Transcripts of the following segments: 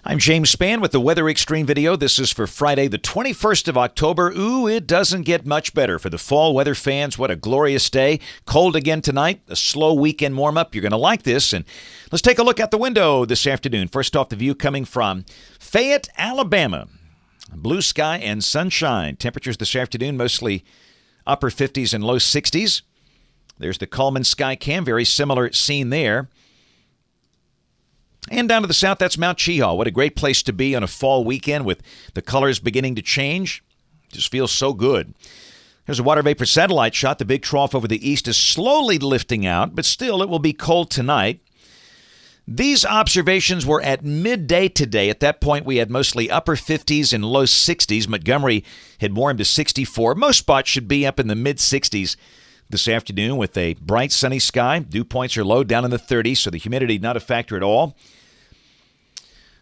I'm James Spann with the Weather Xtreme video. This is for Friday, the 21st of October. Ooh, it doesn't get much better for the fall weather fans. What a glorious day. Cold again tonight. A slow weekend warm-up. You're going to like this. And let's take a look out the window this afternoon. First off, the view coming from Fayette, Alabama. Blue sky and sunshine. Temperatures this afternoon mostly upper 50s and low 60s. There's the Coleman sky cam. Very similar scene there. And down to the south, that's Mount Cheaha. What a great place to be on a fall weekend with the colors beginning to change. Just feels so good. There's a water vapor satellite shot. The big trough over the east is slowly lifting out, but still it will be cold tonight. These observations were at midday today. At that point, we had mostly upper 50s and low 60s. Montgomery had warmed to 64. Most spots should be up in the mid-60s this afternoon with a bright sunny sky. Dew points are low, down in the 30s, so the humidity not a factor at all.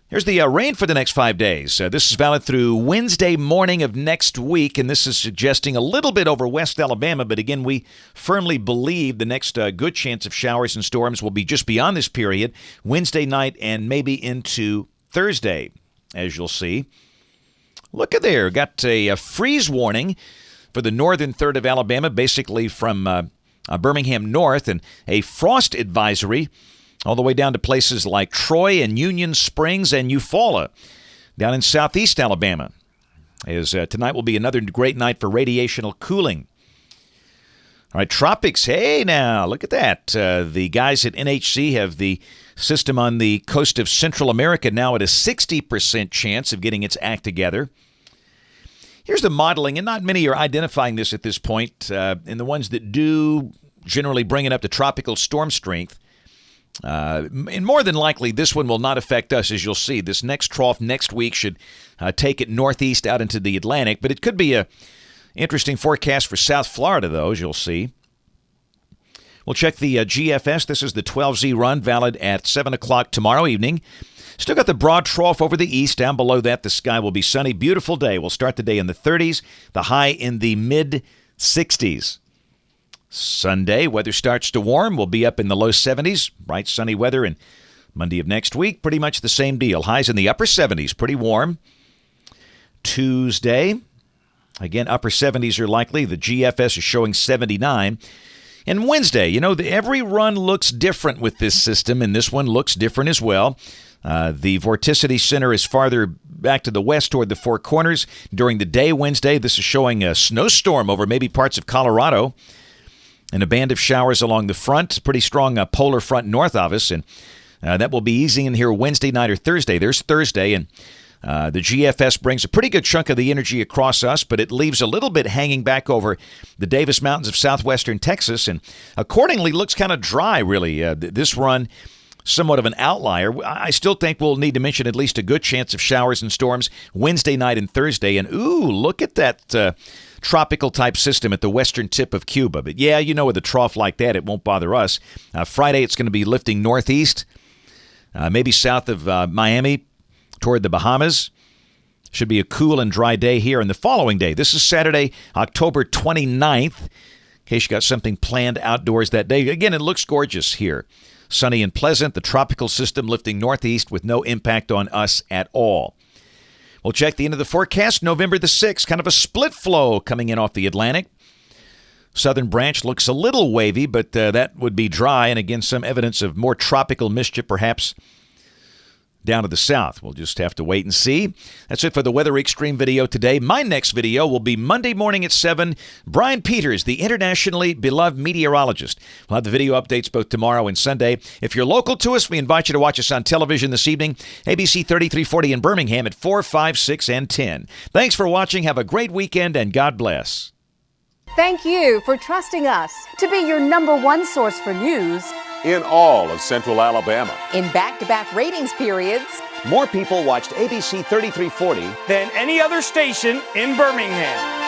Here's the rain for the next 5 days. This is valid through Wednesday morning of next week, and this is suggesting a little bit over West Alabama. But again, we firmly believe the next good chance of showers and storms will be just beyond this period, Wednesday night and maybe into Thursday, as you'll see. Look at there. Got a freeze warning for the northern third of Alabama, basically from Birmingham north, and a frost advisory all the way down to places like Troy and Union Springs and Eufaula down in southeast Alabama. As tonight will be another great night for radiational cooling. All right, tropics. Hey, now, look at that. The guys at NHC have the system on the coast of Central America now at a 60% chance of getting its act together. Here's the modeling, and not many are identifying this at this point, and the ones that do generally bring it up to tropical storm strength. And more than likely, this one will not affect us, as you'll see. This next trough next week should take it northeast out into the Atlantic, but it could be a interesting forecast for South Florida, though, as you'll see. We'll check the GFS. This is the 12Z run, valid at 7 o'clock tomorrow evening. Still got the broad trough over the east. Down below that, the sky will be sunny. Beautiful day. We'll start the day in the 30s, the high in the mid-60s. Sunday, weather starts to warm. We'll be up in the low 70s. Bright sunny weather. And Monday of next week, pretty much the same deal. Highs in the upper 70s, pretty warm. Tuesday, again, upper 70s are likely. The GFS is showing 79. And Wednesday, every run looks different with this system, and this one looks different as well. The vorticity center is farther back to the west toward the Four Corners. During the day Wednesday, this is showing a snowstorm over maybe parts of Colorado and a band of showers along the front. Pretty strong polar front north of us, and that will be easing in here Wednesday night or Thursday. There's Thursday, and the GFS brings a pretty good chunk of the energy across us, but it leaves a little bit hanging back over the Davis Mountains of southwestern Texas, and accordingly looks kind of dry, really. This run, somewhat of an outlier. I still think we'll need to mention at least a good chance of showers and storms Wednesday night and Thursday. And, ooh, look at that tropical-type system at the western tip of Cuba. But, yeah, with a trough like that, it won't bother us. Friday, it's going to be lifting northeast, maybe south of Miami toward the Bahamas. Should be a cool and dry day here. And the following day, this is Saturday, October 29th, in case you got something planned outdoors that day. Again, it looks gorgeous here. Sunny and pleasant, the tropical system lifting northeast with no impact on us at all. We'll check the end of the forecast, November the 6th, kind of a split flow coming in off the Atlantic. Southern branch looks a little wavy, but that would be dry, and again, some evidence of more tropical mischief perhaps down to the south. We'll just have to wait and see. That's it for the Weather Xtreme video today. My next video will be Monday morning at 7. Brian Peters, the internationally beloved meteorologist. We'll have the video updates both tomorrow and Sunday. If you're local to us, we invite you to watch us on television this evening, ABC 3340 in Birmingham at 4, 5, 6, and 10. Thanks for watching. Have a great weekend, and God bless. Thank you for trusting us to be your #1 source for news in all of Central Alabama. In back-to-back ratings periods, more people watched ABC 3340 than any other station in Birmingham.